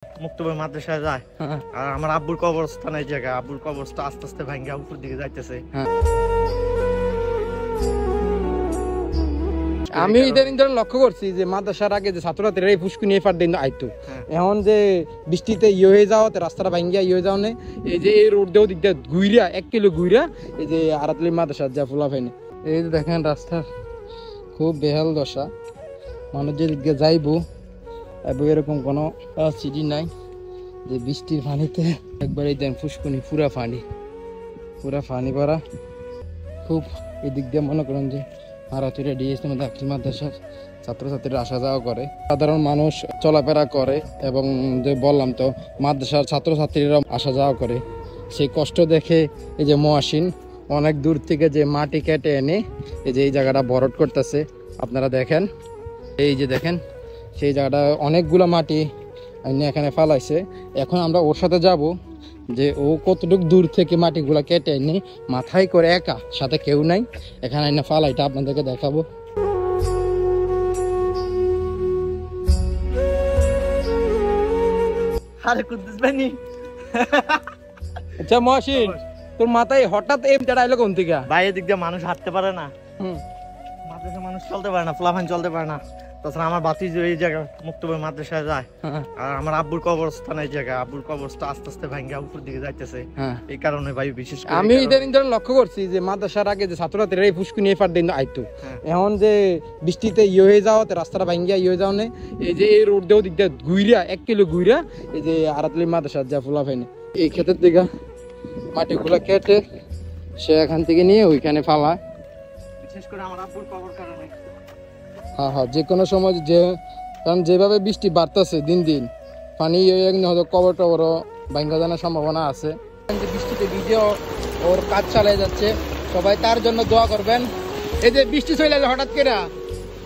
মুক্তপুর মাদ্রাসায় যায় আর আমার আব্বুর কবরস্থান এই জায়গা, আব্বুর কবরস্থান আস্তে আস্তে ভাঙ্গা উপর দিকে যাইতেছে। আমি ইদানিং ধরে লক্ষ্য করছি যে মাদ্রাসার আগে যে ছাত্রছাত্রীরা এই পুষ্কুনি এফার দিন আইতো, এখন যে বৃষ্টিতে হয়ে যাওয়াতে রাস্তাটা ভাঙ্গিয়া হয়ে যাও না, এই যে এই রোড দেও দিক দিয়ে ঘুইরা 1 কিলো ঘুইরা এই যে আরাতলি মাদ্রাসার যা ফুলা ফাইনি, এই যে দেখেন রাস্তার খুব বেহাল দশা। মানুষ যে দিকে যাইবো এরকম কোনো সিটি নাই যে বৃষ্টির পানিতে একবারে দেন পুষ্কুনি পুরা পানি ভরা। খুব এদিক দিয়ে মনে করেন যে আরাতুরিয়া ডিএসসি মধ্যে মাদ্রাসার ছাত্রছাত্রীরা আসা যাওয়া করে, সাধারণ মানুষ চলাফেরা করে এবং যে বললাম তো মাদ্রাসার ছাত্রছাত্রীরা আসা যাওয়া করে। সেই কষ্ট দেখে এই যে মুয়াজ্জিন অনেক দূর থেকে যে মাটি কেটে এনে এই যে এই জায়গাটা ভরাট করতেছে। আপনারা দেখেন, এই যে দেখেন সেই জায়গাটা অনেকগুলো মাটি এনে এখানে ফালাইছে। এখন আমরা ওর সাথে যাব যে ও কতটুকু দূর থেকে মাটিগুলা কেটে এনে মাথায় করে একা, সাথে কেউ নাই, এখানে এনে ফালাইটা আপনাদেরকে দেখাবো। আরে কুদ্দুস ভাই নি আচ্ছা মুয়াজ্জিন, তোর মাথায় হঠাৎ এমটা আইলো কোন থেকে? ভাই এদিক দিয়ে মানুষ হাঁটতে পারে না, মাদ্রাসা মানুষ চলতে পারে না, ফলাফান চলতে পারে না। তাছাড়া আমার বাতিজ এই জায়গা মুক্তপুর মাদ্রাসায় যায় আর আমার আব্বুর কবরস্থান এই জায়গা, আব্বুর কবরস্থান আস্তে আস্তে ভাঙ্গা উপর দিকে যাইতেছে। এই কারণে ভাই বিশেষ করে আমি ইদানিং ধরে লক্ষ্য করছি যে মাদ্রাসার আগে যে ছাত্রছাত্রীরা এই পুষ্কুনি এফার দিন আইতো, এখন যে বৃষ্টিতে হয়ে যাওয়াতে রাস্তাটা ভাঙ্গিয়া হয়ে যাও না, এই যে এই রোড দেও দিক দিয়ে ঘুইরা 1 কিলো ঘুইরা এই যে আরাতলি মাদ্রাসার যা ফুলা ফাইনি এই ক্ষেতের দিকে মাটিগুলো কেটে সে এখান থেকে নিয়ে ওইখানে ফালা। বিশেষ করে আমার আব্বুর কবর কারণে হ্যাঁ যে কোনো সময় যে, কারণ যেভাবে বৃষ্টি বাড়তেছে দিন দিন পানি হয়তো কবর টবরও ভাঙ্গা জানার সম্ভাবনা আছে। বৃষ্টিতে ভিজেও ওর কাজ চালিয়ে যাচ্ছে, সবাই তার জন্য দোয়া করবেন। এই যে বৃষ্টি চলে এলো হঠাৎ করে,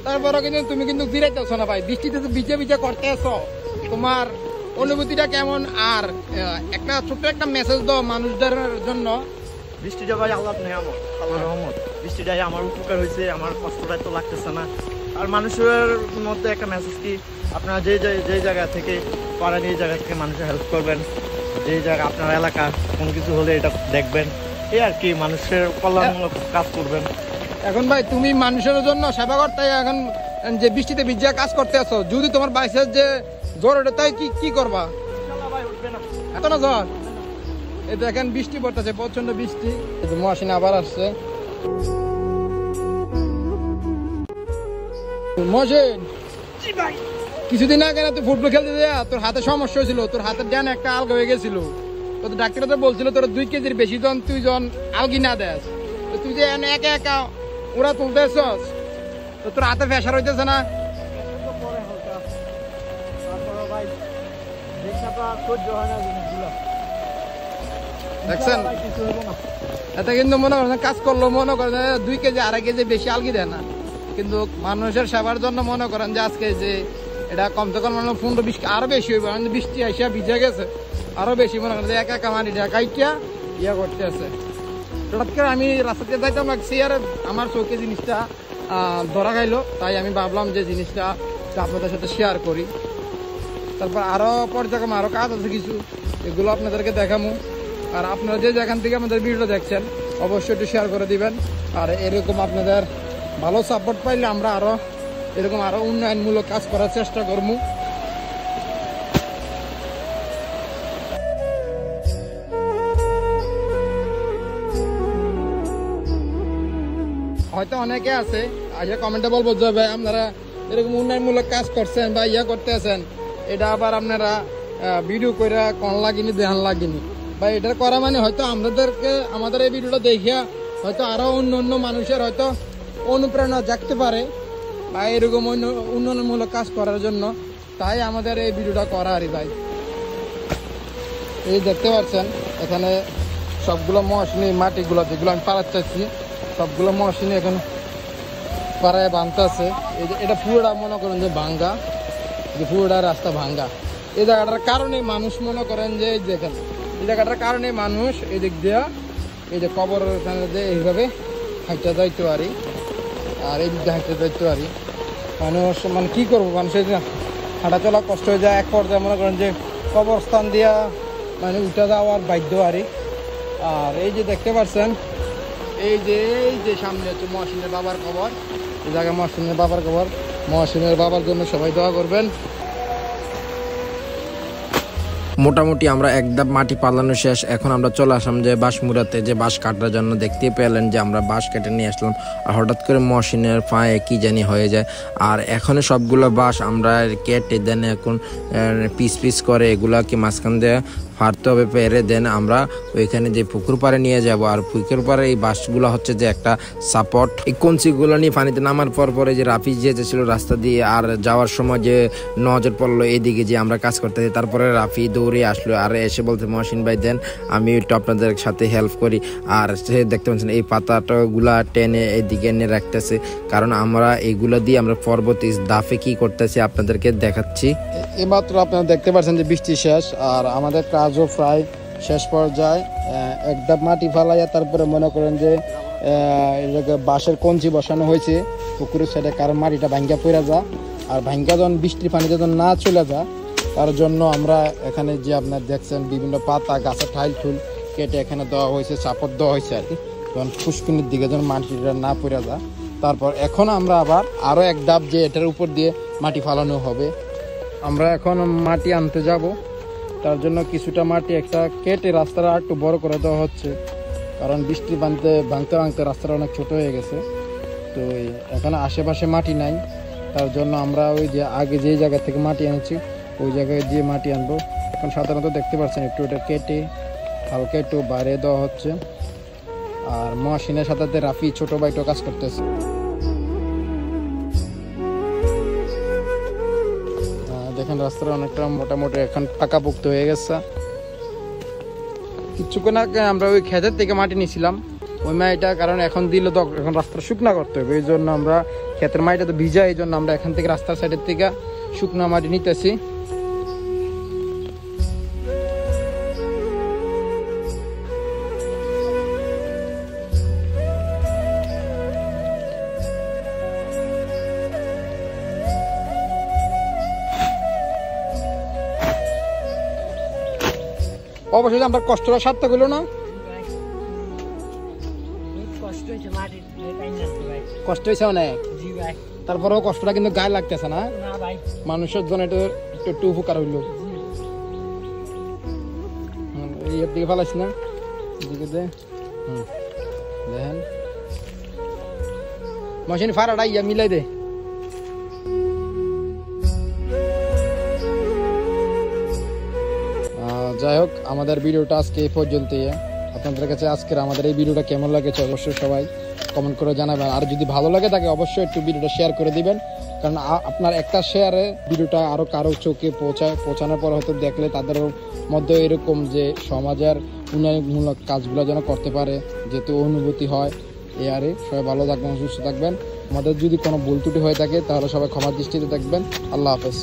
তারপরও কিন্তু তুমি কিন্তু ফিরাইতেছো না ভাই, বৃষ্টিতে তো ভিজে করতে আসো, তোমার অনুভূতিটা কেমন? আর একটা ছোট্ট একটা মেসেজ দাও মানুষদের জন্য। বৃষ্টিটা ভাই আল্লাহর নিয়ামত, আল্লাহর রহমত। বৃষ্টিটাই আমার উপকার হয়েছে, আমার কষ্টটা তো লাগতেছে না। আর মানুষের মধ্যে একটা মেসেজ কি, আপনারা যে জায়গা থেকে পারেন এই জায়গা থেকে মানুষের হেল্প করবেন, যে জায়গা আপনার এলাকা কোনো কিছু হলে এটা দেখবেন, এই আর কি, মানুষের কল্যাণমূলক কাজ করবেন। এখন ভাই তুমি মানুষের জন্য সেবা করতে এখন যে বৃষ্টিতে ভিজে কাজ করতে আছো, যদি তোমার বাইসের যে জ্বর ওঠে তাই কি করবা? এত না জ্বর, এই দেখেন বৃষ্টি পড়তেছে, প্রচন্ড বৃষ্টি। মুয়াজ্জিন আবার আসছে। মুয়াজ্জিন কিছুদিন আগে না তুই ফুটবল খেলতে দেয়া তোর হাতে সমস্যা হয়েছিল, তোর হাতের ডান একটা আলগা হয়ে গেছিল, তো ডাক্তার তো বলছিল তোর 2 কেজির বেশি জন তুই জন আলগি না দেস, তো তুই যে একা একা ওরা তুলতে আসছস, তো তোর হাতে প্রেশার হইতেছে না? দেখছেন এটা কিন্তু মনে করেন কাজ করলো, মনে করেন 2 কেজি 2.5 কেজি বেশি আলগি দেয় না, কিন্তু মানুষের সেবার জন্য মনে করেন যে আজকে যে এটা কমসে কম 15-20 আরো বেশি হইব, বৃষ্টি আসিয়া ভিজে গেছে আরো বেশি, মনে করেন যে একা মানি কাইটিয়া ইয়া করতে আছে। হঠাৎ করে আমি রাস্তাতে যাইতাম লাগছি আর আমার চোখে জিনিসটা ধরা খাইলো, তাই আমি ভাবলাম যে জিনিসটা আপনাদের সাথে শেয়ার করি। তারপর আরো পর্যায়ক্রমে আরো কাজ আছে কিছু, এগুলো আপনাদেরকে দেখাবো। আর আপনারা যে যেখান থেকে আমাদের ভিডিওটা দেখছেন অবশ্যই একটু শেয়ার করে দিবেন। আর এরকম আপনাদের ভালো সাপোর্ট পাইলে আমরা আরো এরকম আরো উন্নয়নমূলক কাজ করার চেষ্টা করব। হয়তো অনেকে আছে আজকে কমেন্টে বলবো যে ভাই আপনারা এরকম উন্নয়নমূলক কাজ করছেন বা ইয়া করতে আছেন, এটা আবার আপনারা ভিডিও করে কোন লাগিনি দেখান লাগিনি, বা এটা করা মানে হয়তো আমাদের এই ভিডিওটা দেখিয়া হয়তো আরো অন্য মানুষের হয়তো অনুপ্রেরণা জাগতে পারে বা এরকম উন্নয়নমূলক কাজ করার জন্য, তাই আমাদের এই ভিডিওটা করা আর ভাই। এই দেখতে পাচ্ছেন এখানে সবগুলো মশিনি মাটিগুলো যেগুলো আমি পাড়াতে চাচ্ছি সবগুলো মশিনি এখন পাড়ায় বাঁধতে আছে। এটা পুরোটা মনে করেন যে ভাঙ্গা, যে পুরোটা রাস্তা ভাঙ্গা। এই জায়গাটার কারণে মানুষ মনে করেন যে দেখেন এই জায়গাটার কারণে মানুষ এই দিক দিয়া এই যে কবর এইভাবে হাঁটতে যাইতে পারি, আর এই দিক দিয়ে হাঁটতে যাইতে পারি। মানুষ মানে কি করবো, মানুষের হাঁটা চলা কষ্ট হয়ে যায়, এক পর্যায়ে মনে করেন যে কবরস্থান দিয়া মানে উঠে যাওয়ার বাধ্য আরে। আর এই যে দেখতে পাচ্ছেন এই যে সামনে হচ্ছে মহসিনের বাবার কবর, এই জায়গায় মহসিনের বাবার কবর। মহসিনের বাবার জন্য সবাই দোয়া করবেন। মোটামুটি আমরা একদম মাটি পালানো শেষ। এখন আমরা চলে আসলাম যে বাঁশ মুড়াতে, যে বাঁশ কাটার জন্য। দেখতে পেলেন যে আমরা বাঁশ কেটে নিয়ে আসলাম, আর হঠাৎ করে মহসিনের পায়ে কি জানি হয়ে যায়। আর এখন সবগুলো বাঁশ আমরা কেটে দেন, এখন পিস পিস করে এগুলাকে মাঝখান দিয়ে ফাড়তে হবে, পেরে দেন আমরা ওইখানে যে পুকুর পাড়ে নিয়ে যাব। আর পুকুর পাড়ে এই বাঁশগুলো হচ্ছে যে একটা সাপোর্ট। এই কঞ্চিগুলো নিয়ে পানিতে নামার পরে যে রাফি যেতেছিল রাস্তা দিয়ে, আর যাওয়ার সময় যে নজর পড়লো এইদিকে যে আমরা কাজ করতেছি। তারপরে রাফি দৌড়ে আসলো আর এসে বলতে মহসিন ভাই দেন আমি একটু আপনাদের সাথে হেল্প করি। আর সে দেখতে পাচ্ছেন এই পাতাটাগুলা টেনে এইদিকে এনে রাখতেছে, কারণ আমরা এইগুলা দিয়ে আমরা পরবর্তী দাফে কি করতেছি আপনাদেরকে দেখাচ্ছি। এইমাত্র আপনারা দেখতে পাচ্ছেন যে বৃষ্টি শেষ, আর আমাদের কাজও প্রায় শেষ পর্যায়ে। এক ধাপ মাটি ফালাইয়া তারপরে মনে করেন যে বাঁশের কঞ্চি বসানো হয়েছে পুকুরের সাইডে, কারণ মাটিটা ভাঙ্গা পড়ে যা। আর ভাঙ্গা যখন বৃষ্টির পানিতে যখন না চলে যায়, তার জন্য আমরা এখানে যে আপনার দেখছেন বিভিন্ন পাতা গাছের ঠাইল ঠুল কেটে এখানে দেওয়া হয়েছে, চাপড় দেওয়া হয়েছে আর কি, যখন ফুসকুনির দিকে যখন মাটিটা না পড়ে যায়। তারপর এখন আমরা আবার আরও এক ধাপ যে এটার উপর দিয়ে মাটি ফালানো হবে। আমরা এখন মাটি আনতে যাব, তার জন্য কিছুটা মাটি একটা কেটে রাস্তাটা একটু বড় করে দেওয়া হচ্ছে, কারণ বৃষ্টি ভাঙতে ভাঙতে রাস্তাটা অনেক ছোট হয়ে গেছে। তো এখানে আশেপাশে মাটি নাই, তার জন্য আমরা ওই যে আগে যেই জায়গা থেকে মাটি এনেছি ওই জায়গায় যে মাটি আনবো। এখন সাধারণত দেখতে পাচ্ছেন একটু এটা কেটে হালকা একটু বাইরে দেওয়া হচ্ছে। আর মহসিনের সাথে রাফি ছোট ভাইটা কাজ করতেছে। দেখেন রাস্তাটা অনেকটা মোটামুটি এখন পাকাপোক্ত হয়ে গেছে। কিছুক্ষণ আগে আমরা ওই ক্ষেতের থেকে মাটি নিয়েছিলাম, ওই মাটিটা কারণ এখন দিলে তো এখন রাস্তাটা শুকনা করতে হবে, এই জন্য আমরা ক্ষেতের মাটিটা তো ভিজা, এই জন্য আমরা এখান থেকে রাস্তার সাইডের থেকে শুকনা মাটি নিতেছি। অবশ্যই আমরা কষ্টটা সার্থক হলো না? কষ্ট হয়েছে অনেক, তারপরেও কষ্টটা কিন্তু গায়ে লাগতেছে না? মানুষের জন্য একটু উপকার হইলো। এর দিকে ফেলাইস না, দিকে দে। দেখেন মেশিন ফাড়াটা ইয়া মিলাই দে। যাই হোক, আমাদের ভিডিওটা আজকে এই পর্যন্তই। আপনাদের কাছে আজকের আমাদের এই ভিডিওটা কেমন লাগেছে অবশ্যই সবাই কমেন্ট করে জানাবেন। আর যদি ভালো লাগে থাকে অবশ্যই একটু ভিডিওটা শেয়ার করে দিবেন, কারণ আপনার একটা শেয়ারে ভিডিওটা আরও কারো চোখে পৌঁছানোর পর হয়তো দেখলে তাদের মধ্যে এরকম যে সমাজের উন্নয়নমূলক কাজগুলো যেন করতে পারে, যেহেতু অনুভূতি হয়। এই আরে সবাই ভালো থাকবেন, সুস্থ থাকবেন। আমাদের যদি কোনো ভুল ত্রুটি হয়ে থাকে তাহলে সবাই ক্ষমার দৃষ্টিতে দেখবেন। আল্লাহ হাফেজ।